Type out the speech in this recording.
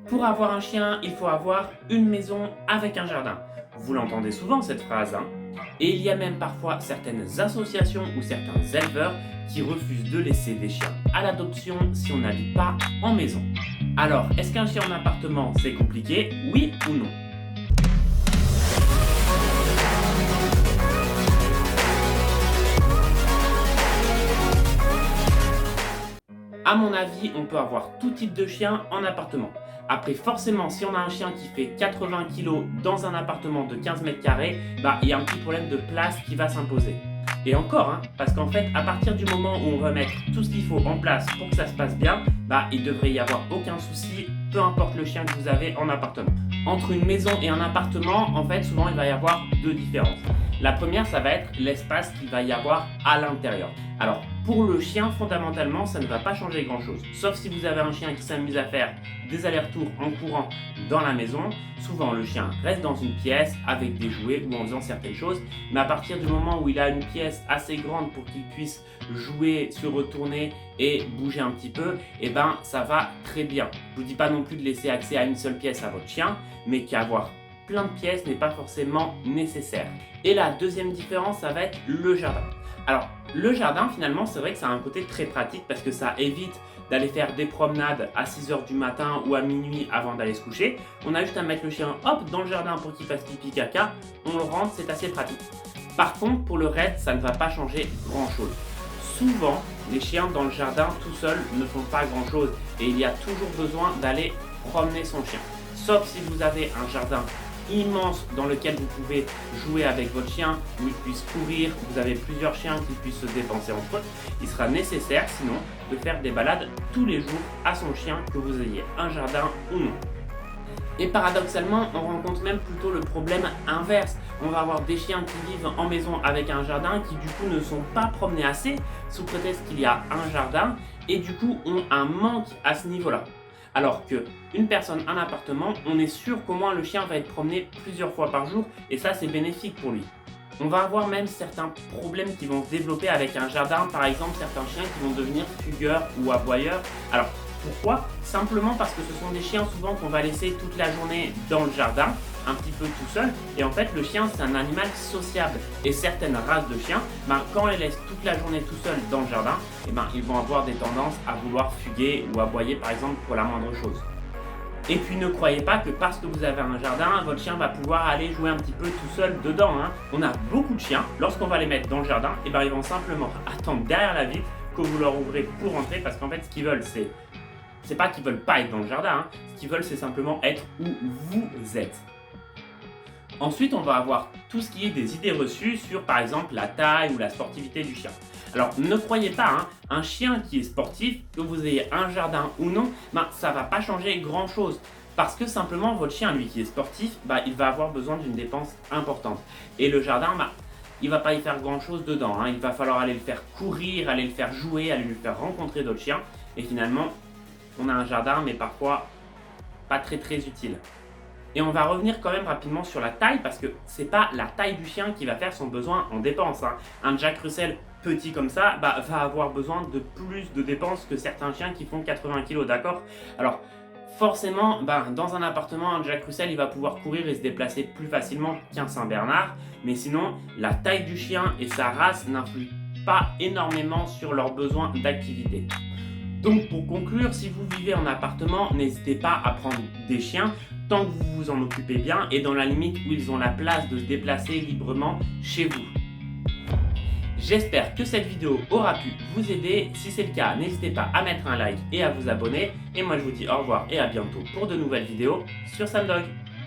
Pour avoir un chien, il faut avoir une maison avec un jardin. Vous l'entendez souvent cette phrase, hein? Et il y a même parfois certaines associations ou certains éleveurs qui refusent de laisser des chiens à l'adoption si on n'habite pas en maison. Alors, est-ce qu'un chien en appartement c'est compliqué? Oui ou non? À mon avis, on peut avoir tout type de chien en appartement. Après, forcément, si on a un chien qui fait 80 kg dans un appartement de 15 mètres carrés, il y a un petit problème de place qui va s'imposer. Et encore, hein, parce qu'en fait, à partir du moment où on va mettre tout ce qu'il faut en place pour que ça se passe bien, il devrait y avoir aucun souci, peu importe le chien que vous avez en appartement. Entre une maison et un appartement, en fait, souvent il va y avoir deux différences. La première, ça va être l'espace qu'il va y avoir à l'intérieur. Alors, pour le chien, fondamentalement, ça ne va pas changer grand-chose. Sauf si vous avez un chien qui s'amuse à faire des allers-retours en courant dans la maison. Souvent, le chien reste dans une pièce avec des jouets ou en faisant certaines choses. Mais à partir du moment où il a une pièce assez grande pour qu'il puisse jouer, se retourner et bouger un petit peu, ça va très bien. Je ne vous dis pas non plus de laisser accès à une seule pièce à votre chien, mais qu'avoir plein de pièces n'est pas forcément nécessaire. Et la deuxième différence, ça va être le jardin. Alors, le jardin, finalement, c'est vrai que ça a un côté très pratique parce que ça évite d'aller faire des promenades à 6h du matin ou à minuit avant d'aller se coucher. On a juste à mettre le chien, hop, dans le jardin pour qu'il fasse pipi caca. On le rentre, c'est assez pratique. Par contre, pour le reste, ça ne va pas changer grand-chose. Souvent, les chiens dans le jardin tout seuls ne font pas grand-chose et il y a toujours besoin d'aller promener son chien. Sauf si vous avez un jardin immense dans lequel vous pouvez jouer avec votre chien, où il puisse courir, vous avez plusieurs chiens qui puissent se dépenser entre eux, il sera nécessaire sinon de faire des balades tous les jours à son chien, que vous ayez un jardin ou non. Et paradoxalement, on rencontre même plutôt le problème inverse. On va avoir des chiens qui vivent en maison avec un jardin qui du coup ne sont pas promenés assez sous prétexte qu'il y a un jardin et du coup ont un manque à ce niveau-là. Alors qu'une personne, un appartement, on est sûr qu'au moins le chien va être promené plusieurs fois par jour et ça c'est bénéfique pour lui. On va avoir même certains problèmes qui vont se développer avec un jardin, par exemple certains chiens qui vont devenir fugueurs ou aboyeurs. Alors pourquoi? Simplement parce que ce sont des chiens souvent qu'on va laisser toute la journée dans le jardin, un petit peu tout seul, et en fait le chien c'est un animal sociable et certaines races de chiens, quand on les laisse toute la journée tout seul dans le jardin, ils vont avoir des tendances à vouloir fuguer ou aboyer par exemple pour la moindre chose. Et puis ne croyez pas que parce que vous avez un jardin, votre chien va pouvoir aller jouer un petit peu tout seul dedans, hein. On a beaucoup de chiens, lorsqu'on va les mettre dans le jardin, ils vont simplement attendre derrière la vitre que vous leur ouvrez pour rentrer parce qu'en fait ce qu'ils veulent c'est pas qu'ils veulent pas être dans le jardin, hein. Ce qu'ils veulent c'est simplement être où vous êtes. Ensuite, on va avoir tout ce qui est des idées reçues sur par exemple la taille ou la sportivité du chien. Alors ne croyez pas, hein, un chien qui est sportif, que vous ayez un jardin ou non, ça va pas changer grand chose. Parce que simplement votre chien, lui qui est sportif, il va avoir besoin d'une dépense importante. Et le jardin, il va pas y faire grand chose dedans, hein. Il va falloir aller le faire courir, aller le faire jouer, aller lui faire rencontrer d'autres chiens. Et finalement, on a un jardin mais parfois pas très utile. Et on va revenir quand même rapidement sur la taille parce que c'est pas la taille du chien qui va faire son besoin en dépenses, hein. Un Jack Russell petit comme ça va avoir besoin de plus de dépenses que certains chiens qui font 80 kg, d'accord? Alors forcément, dans un appartement, un Jack Russell il va pouvoir courir et se déplacer plus facilement qu'un Saint-Bernard, mais sinon la taille du chien et sa race n'influent pas énormément sur leurs besoins d'activité. Donc pour conclure, si vous vivez en appartement, n'hésitez pas à prendre des chiens tant que vous vous en occupez bien et dans la limite où ils ont la place de se déplacer librement chez vous. J'espère que cette vidéo aura pu vous aider. Si c'est le cas, n'hésitez pas à mettre un like et à vous abonner. Et moi je vous dis au revoir et à bientôt pour de nouvelles vidéos sur Sam Dog.